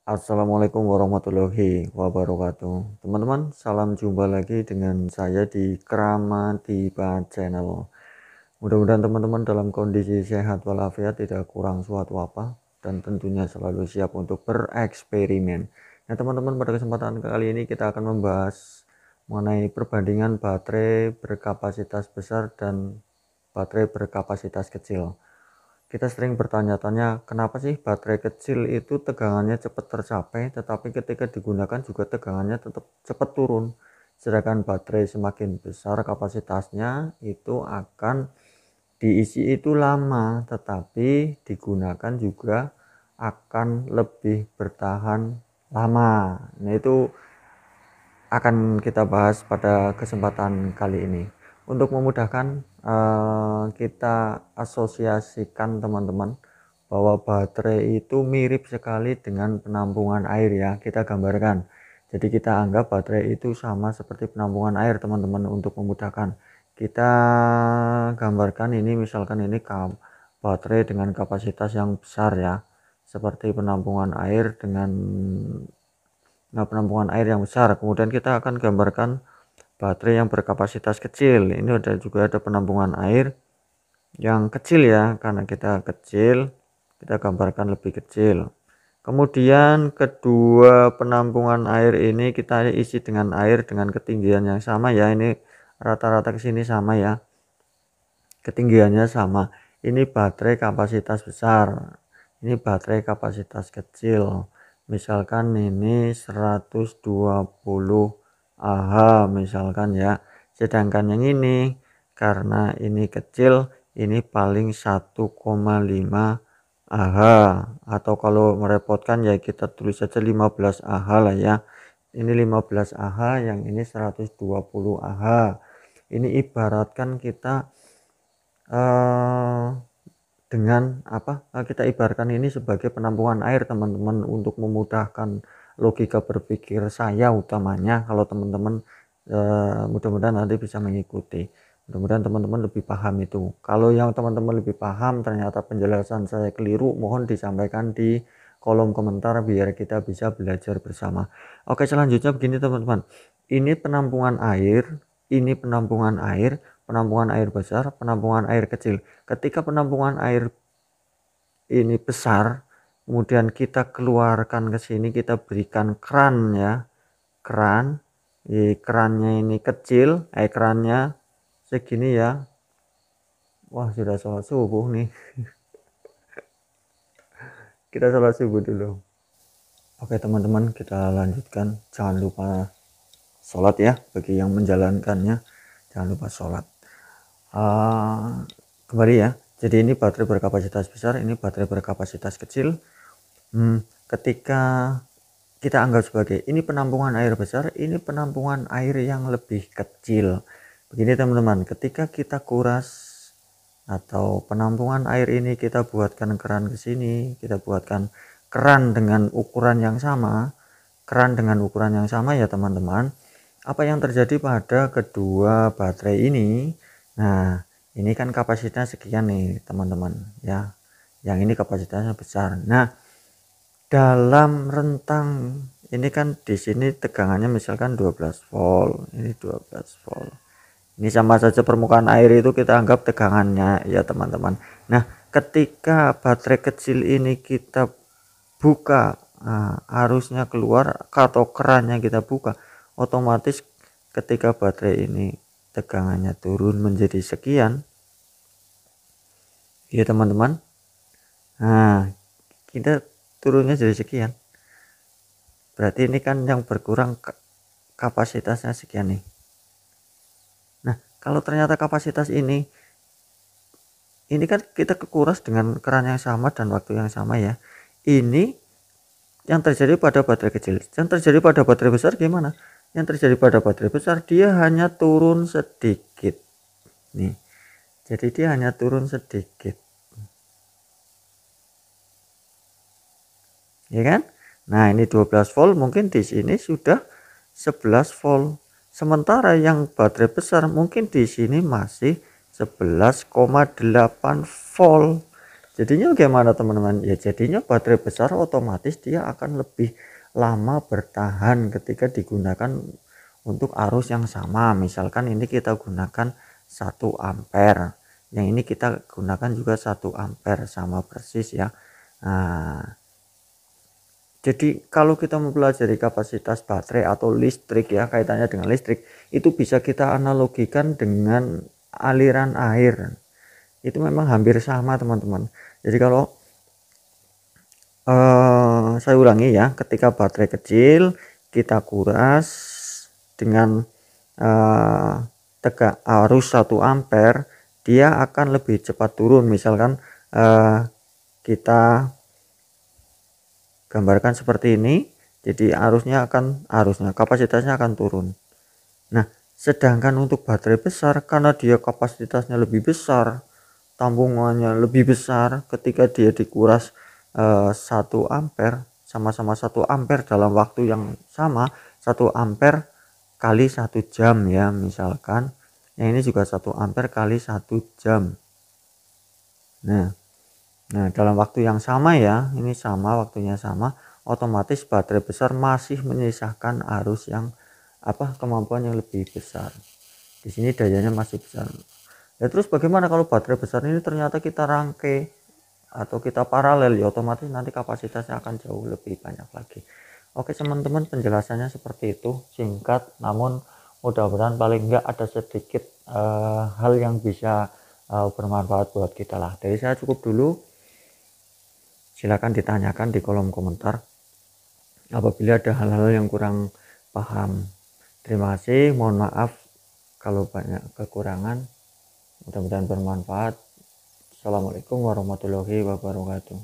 Assalamualaikum warahmatullahi wabarakatuh. Teman-teman, salam jumpa lagi dengan saya di Kramatiba Channel. Mudah-mudahan teman-teman dalam kondisi sehat walafiat, tidak kurang suatu apa, dan tentunya selalu siap untuk bereksperimen. Nah teman-teman, pada kesempatan kali ini kita akan membahas mengenai perbandingan baterai berkapasitas besar dan baterai berkapasitas kecil. Kita sering bertanya-tanya, kenapa sih baterai kecil itu tegangannya cepat tercapai, tetapi ketika digunakan juga tegangannya tetap cepat turun. Sedangkan baterai semakin besar kapasitasnya itu akan diisi itu lama, tetapi digunakan juga akan lebih bertahan lama. Nah itu akan kita bahas pada kesempatan kali ini. Untuk memudahkan, kita asosiasikan teman-teman bahwa baterai itu mirip sekali dengan penampungan air ya. Kita gambarkan. Jadi kita anggap baterai itu sama seperti penampungan air teman-teman. Untuk memudahkan, kita gambarkan ini, misalkan ini baterai dengan kapasitas yang besar ya, seperti penampungan air dengan penampungan air yang besar. Kemudian kita akan gambarkan baterai yang berkapasitas kecil. Ini juga ada penampungan air yang kecil ya, karena kita kecil, kita gambarkan lebih kecil. Kemudian kedua penampungan air ini kita isi dengan air dengan ketinggian yang sama ya. Ini rata-rata ke sini sama ya, ketinggiannya sama. Ini baterai kapasitas besar, ini baterai kapasitas kecil. Misalkan ini 120 Ah misalkan ya. Sedangkan yang ini karena ini kecil, ini paling 1,5 Ah, atau kalau merepotkan ya kita tulis saja 15 Ah lah ya. Ini 15 Ah, yang ini 120 Ah. Ini ibaratkan kita dengan kita ibaratkan ini sebagai penampungan air teman-teman, untuk memudahkan logika berpikir saya utamanya. Kalau teman-teman mudah-mudahan nanti bisa mengikuti, mudah-mudahan teman-teman lebih paham itu. Kalau yang teman-teman lebih paham ternyata penjelasan saya keliru, mohon disampaikan di kolom komentar biar kita bisa belajar bersama. Oke, selanjutnya begini teman-teman, ini penampungan air, ini penampungan air, penampungan air besar, penampungan air kecil. Ketika penampungan air ini besar, kemudian kita keluarkan ke sini, kita berikan keran ya, keran. Kerannya ini kecil, kerannya segini ya. Wah, sudah sholat subuh nih. Kita sholat subuh dulu. Oke teman-teman, kita lanjutkan. Jangan lupa sholat ya, bagi yang menjalankannya jangan lupa sholat. Kembali ya, jadi ini baterai berkapasitas besar, ini baterai berkapasitas kecil. Ketika kita anggap sebagai ini penampungan air besar, ini penampungan air yang lebih kecil. Begini teman-teman, ketika kita kuras atau penampungan air ini, kita buatkan keran ke sini, kita buatkan keran dengan ukuran yang sama, keran dengan ukuran yang sama ya teman-teman. Apa yang terjadi pada kedua baterai ini? Nah, ini kan kapasitasnya sekian nih teman-teman ya. Yang ini kapasitasnya besar. Nah, dalam rentang ini kan di sini tegangannya misalkan 12 volt, ini 12 volt. Ini sama saja permukaan air itu kita anggap tegangannya ya teman-teman. Nah, ketika baterai kecil ini kita buka, arusnya keluar atau kerannya kita buka, otomatis ketika baterai ini tegangannya turun menjadi sekian ya teman-teman. Nah, kita turunnya jadi sekian, berarti ini kan yang berkurang kapasitasnya sekian nih. Nah, kalau ternyata kapasitas ini kan kita kekuras dengan keran yang sama dan waktu yang sama ya. Ini yang terjadi pada baterai kecil. Yang terjadi pada baterai besar gimana? Yang terjadi pada baterai besar, dia hanya turun sedikit nih. Jadi dia hanya turun sedikit, ya kan? Nah, ini 12 volt, mungkin di sini sudah 11 volt. Sementara yang baterai besar mungkin di sini masih 11,8 volt. Jadinya gimana teman-teman? Ya jadinya baterai besar otomatis dia akan lebih lama bertahan ketika digunakan untuk arus yang sama. Misalkan ini kita gunakan 1 ampere, yang ini kita gunakan juga 1 ampere, sama persis ya. Nah, jadi kalau kita mempelajari kapasitas baterai atau listrik ya, kaitannya dengan listrik, itu bisa kita analogikan dengan aliran air. Itu memang hampir sama teman-teman. Jadi kalau saya ulangi ya, ketika baterai kecil kita kuras dengan tegak arus 1 ampere, dia akan lebih cepat turun. Misalkan kita gambarkan seperti ini, jadi kapasitasnya akan turun. Nah, sedangkan untuk baterai besar, karena dia kapasitasnya lebih besar, tampungannya lebih besar, ketika dia dikuras 1 ampere, sama-sama 1 ampere dalam waktu yang sama, 1 ampere kali 1 jam ya, misalkan yang ini juga 1 ampere kali 1 jam. Nah dalam waktu yang sama ya, ini sama, waktunya sama, otomatis baterai besar masih menyisakan arus yang kemampuan yang lebih besar. Di sini dayanya masih besar. Ya terus bagaimana kalau baterai besar ini ternyata kita rangkai atau kita paralel, ya otomatis nanti kapasitasnya akan jauh lebih banyak lagi. Oke teman-teman, penjelasannya seperti itu, singkat namun mudah-mudahan paling enggak ada sedikit hal yang bisa bermanfaat buat kita lah. Dari saya cukup dulu. Silakan ditanyakan di kolom komentar apabila ada hal-hal yang kurang paham. Terima kasih, mohon maaf kalau banyak kekurangan. Mudah-mudahan bermanfaat. Assalamualaikum warahmatullahi wabarakatuh.